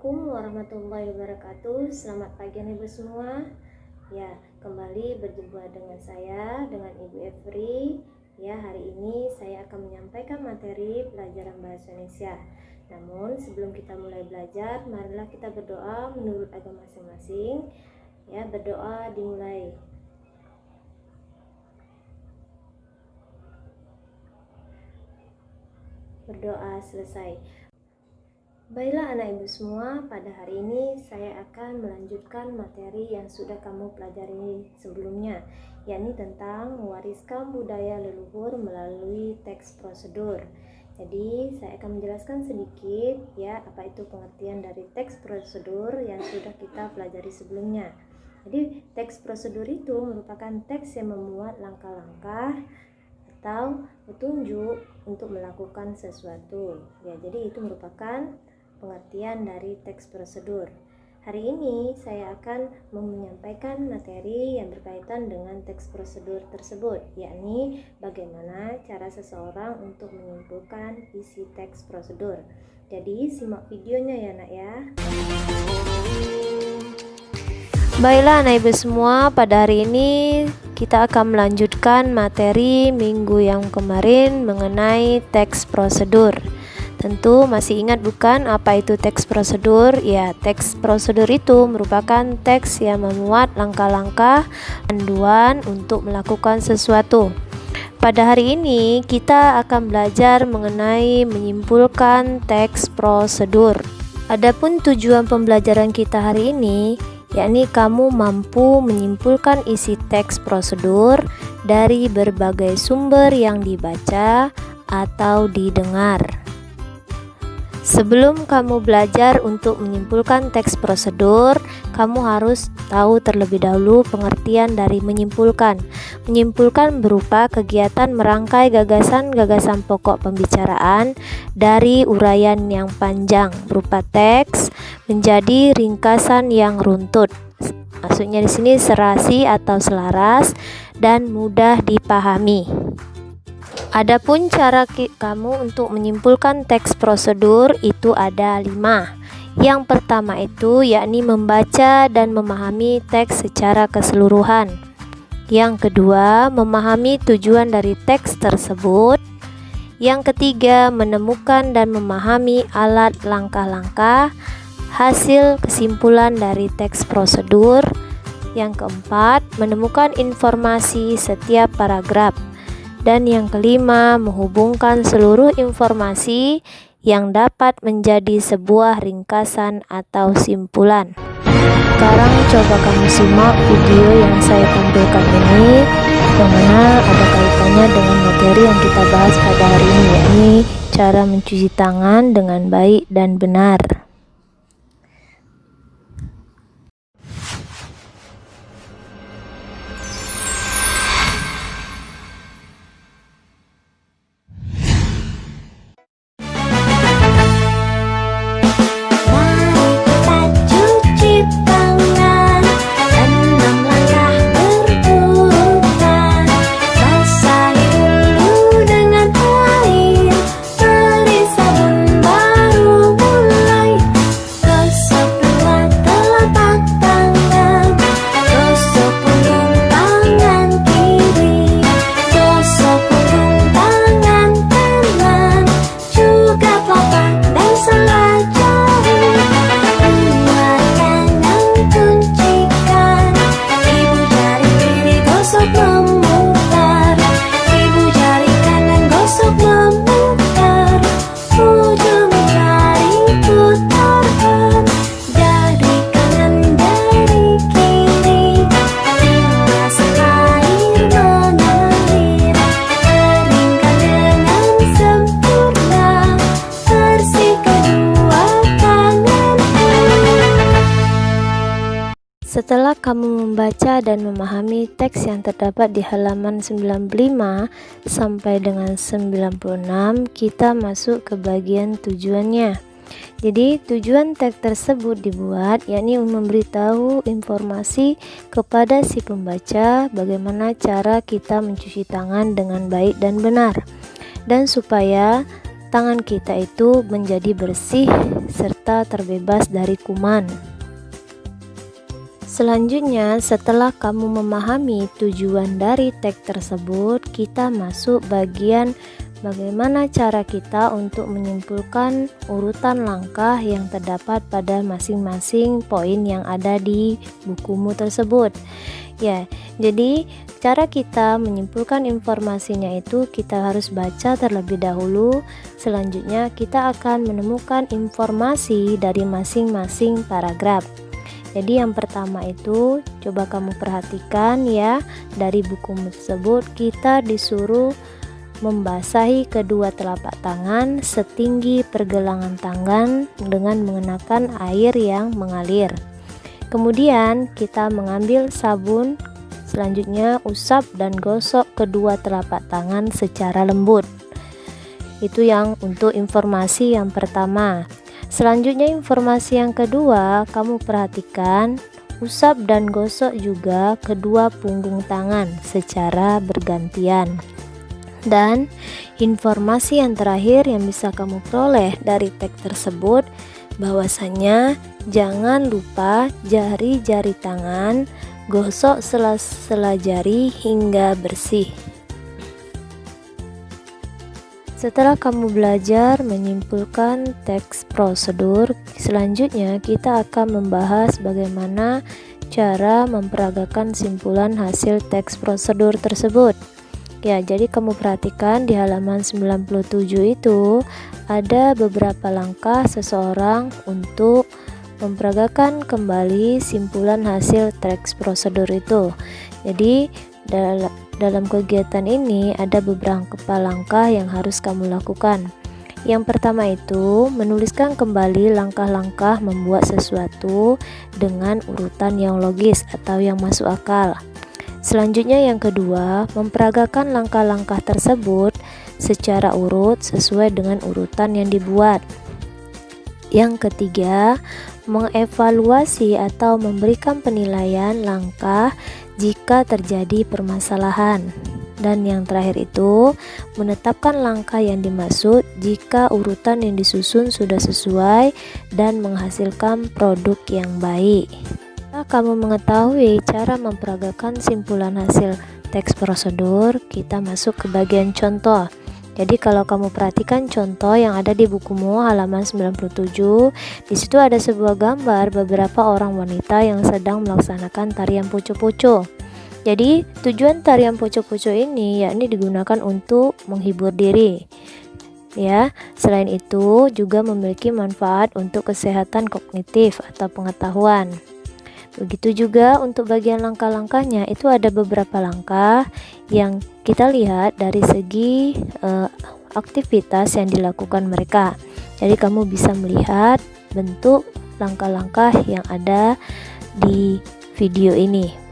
Assalamualaikum warahmatullahi wabarakatuh. Selamat pagi Ibu semua. Ya, kembali berjumpa dengan saya, dengan Ibu Evri. Ya, hari ini saya akan menyampaikan materi pelajaran bahasa Indonesia. Namun sebelum kita mulai belajar, marilah kita berdoa menurut agama masing-masing. Ya, berdoa dimulai. Berdoa selesai. Baiklah anak ibu semua, pada hari ini saya akan melanjutkan materi yang sudah kamu pelajari sebelumnya, yakni tentang mewariskan budaya leluhur melalui teks prosedur. Jadi saya akan menjelaskan sedikit ya apa itu pengertian dari teks prosedur yang sudah kita pelajari sebelumnya. Jadi teks prosedur itu merupakan teks yang memuat langkah-langkah atau petunjuk untuk melakukan sesuatu. Ya, jadi itu merupakan pengertian dari teks prosedur. Hari ini saya akan menyampaikan materi yang berkaitan dengan teks prosedur tersebut, yakni bagaimana cara seseorang untuk menyimpulkan isi teks prosedur. Jadi simak videonya ya nak ya. Baiklah anak ibu semua, pada hari ini kita akan melanjutkan materi minggu yang kemarin mengenai teks prosedur. Tentu masih ingat bukan apa itu teks prosedur? Ya, teks prosedur itu merupakan teks yang memuat langkah-langkah panduan untuk melakukan sesuatu. Pada hari ini kita akan belajar mengenai menyimpulkan teks prosedur. Adapun tujuan pembelajaran kita hari ini, yakni kamu mampu menyimpulkan isi teks prosedur dari berbagai sumber yang dibaca atau didengar. Sebelum kamu belajar untuk menyimpulkan teks prosedur, kamu harus tahu terlebih dahulu pengertian dari menyimpulkan. Menyimpulkan berupa kegiatan merangkai gagasan-gagasan pokok pembicaraan dari uraian yang panjang berupa teks menjadi ringkasan yang runtut. Maksudnya di sini serasi atau selaras dan mudah dipahami. Adapun cara kamu untuk menyimpulkan teks prosedur itu ada 5. Yang pertama itu yakni membaca dan memahami teks secara keseluruhan. Yang kedua, memahami tujuan dari teks tersebut. Yang ketiga, menemukan dan memahami alat langkah-langkah hasil kesimpulan dari teks prosedur. Yang keempat, menemukan informasi setiap paragraf. Dan yang kelima, menghubungkan seluruh informasi yang dapat menjadi sebuah ringkasan atau simpulan. Sekarang coba kamu simak video yang saya tampilkan ini, yang mana ada kaitannya dengan materi yang kita bahas pada hari ini, yakni cara mencuci tangan dengan baik dan benar. Setelah kamu membaca dan memahami teks yang terdapat di halaman 95 sampai dengan 96, kita masuk ke bagian tujuannya. Jadi tujuan teks tersebut dibuat yakni memberitahu informasi kepada si pembaca bagaimana cara kita mencuci tangan dengan baik dan benar, dan supaya tangan kita itu menjadi bersih serta terbebas dari kuman. Selanjutnya, setelah kamu memahami tujuan dari teks tersebut, kita masuk bagian bagaimana cara kita untuk menyimpulkan urutan langkah yang terdapat pada masing-masing poin yang ada di bukumu tersebut. Ya, jadi cara kita menyimpulkan informasinya itu kita harus baca terlebih dahulu. Selanjutnya kita akan menemukan informasi dari masing-masing paragraf. Jadi yang pertama itu coba kamu perhatikan ya, dari buku tersebut kita disuruh membasahi kedua telapak tangan setinggi pergelangan tangan dengan mengenakan air yang mengalir. Kemudian kita mengambil sabun, selanjutnya usap dan gosok kedua telapak tangan secara lembut. Itu yang untuk informasi yang pertama. Selanjutnya informasi yang kedua, kamu perhatikan usap dan gosok juga kedua punggung tangan secara bergantian. Dan informasi yang terakhir yang bisa kamu peroleh dari teks tersebut, bahwasanya jangan lupa jari-jari tangan gosok sela-sela jari hingga bersih. Setelah kamu belajar menyimpulkan teks prosedur, selanjutnya kita akan membahas bagaimana cara memperagakan simpulan hasil teks prosedur tersebut. Ya, jadi kamu perhatikan di halaman 97 itu ada beberapa langkah seseorang untuk memperagakan kembali simpulan hasil teks prosedur itu. Jadi dalam kegiatan ini ada beberapa langkah yang harus kamu lakukan. Yang pertama itu menuliskan kembali langkah-langkah membuat sesuatu dengan urutan yang logis atau yang masuk akal. Selanjutnya yang kedua, memperagakan langkah-langkah tersebut secara urut sesuai dengan urutan yang dibuat. Yang ketiga, mengevaluasi atau memberikan penilaian langkah jika terjadi permasalahan. Dan yang terakhir itu, menetapkan langkah yang dimaksud jika urutan yang disusun sudah sesuai dan menghasilkan produk yang baik. Jika kamu mengetahui cara memperagakan simpulan hasil teks prosedur, kita masuk ke bagian contoh. Jadi kalau kamu perhatikan contoh yang ada di bukumu halaman 97, di situ ada sebuah gambar beberapa orang wanita yang sedang melaksanakan tarian poco-poco. Jadi tujuan tarian poco-poco ini yakni digunakan untuk menghibur diri. Ya, selain itu juga memiliki manfaat untuk kesehatan kognitif atau pengetahuan. Begitu juga untuk bagian langkah-langkahnya, itu ada beberapa langkah yang kita lihat dari segi aktivitas yang dilakukan mereka. Jadi kamu bisa melihat bentuk langkah-langkah yang ada di video ini.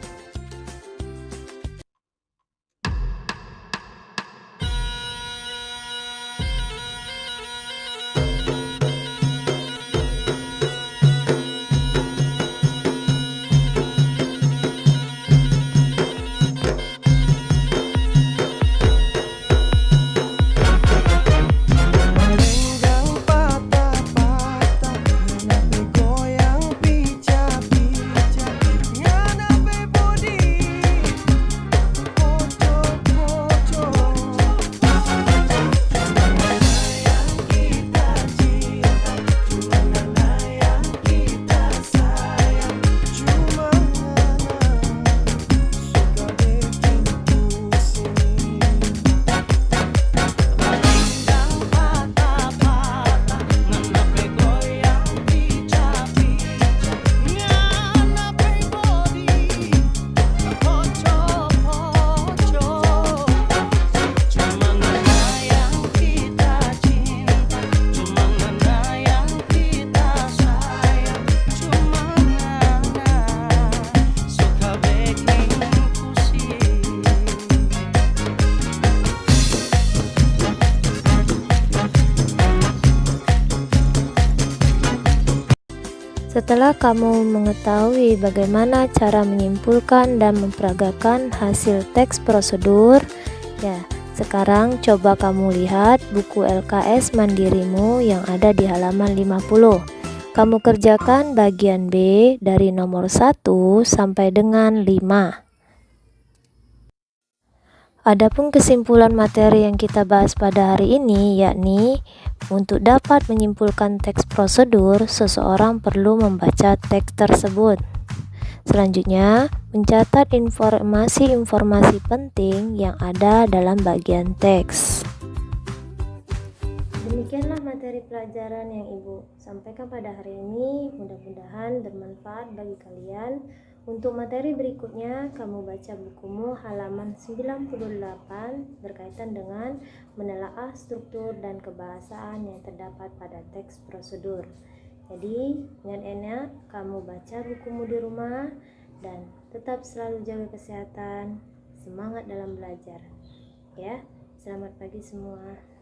Setelah kamu mengetahui bagaimana cara menyimpulkan dan memperagakan hasil teks prosedur, ya, Sekarang coba kamu lihat buku LKS Mandirimu yang ada di halaman 50. Kamu kerjakan bagian B dari nomor 1 sampai dengan 5. Adapun kesimpulan materi yang kita bahas pada hari ini, yakni untuk dapat menyimpulkan teks prosedur, seseorang perlu membaca teks tersebut. Selanjutnya, mencatat informasi-informasi penting yang ada dalam bagian teks. Demikianlah materi pelajaran yang Ibu sampaikan pada hari ini. Mudah-mudahan bermanfaat bagi kalian. Untuk materi berikutnya, kamu baca bukumu halaman 98 berkaitan dengan menelaah struktur dan kebahasaan yang terdapat pada teks prosedur. Jadi, ingat-ingat kamu baca bukumu di rumah dan tetap selalu jaga kesehatan, semangat dalam belajar. Ya, selamat pagi semua.